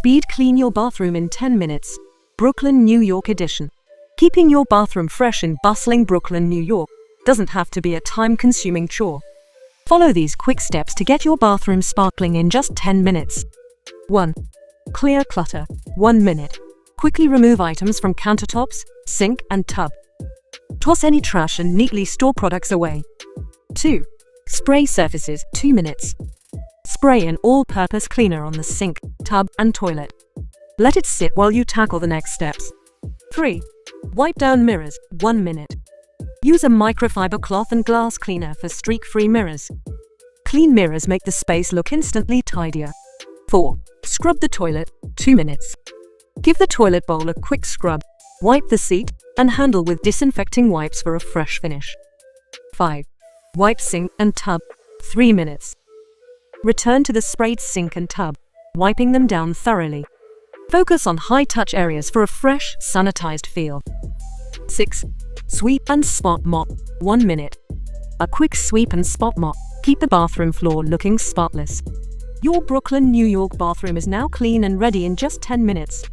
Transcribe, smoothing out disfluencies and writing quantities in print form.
Speed clean your bathroom in 10 minutes. Brooklyn, New York edition. Keeping your bathroom fresh in bustling Brooklyn, New York doesn't have to be a time-consuming chore. Follow these quick steps to get your bathroom sparkling in just 10 minutes. 1. Clear clutter. 1 minute. Quickly remove items from countertops, sink, and tub. Toss any trash and neatly store products away. 2. Spray surfaces. 2 minutes. Spray an all-purpose cleaner on the sink, tub, and toilet. Let it sit while you tackle the next steps. 3. Wipe down mirrors. 1 minute. Use a microfiber cloth and glass cleaner for streak-free mirrors. Clean mirrors make the space look instantly tidier. 4. Scrub the toilet. 2 minutes. Give the toilet bowl a quick scrub. Wipe the seat and handle with disinfecting wipes for a fresh finish. 5. Wipe sink and tub. 3 minutes. Return to the sprayed sink and tub, wiping them down thoroughly. Focus on high-touch areas for a fresh, sanitized feel. 6. Sweep and spot mop. 1 minute. A quick sweep and spot mop keep the bathroom floor looking spotless. Your Brooklyn, New York bathroom is now clean and ready in just 10 minutes.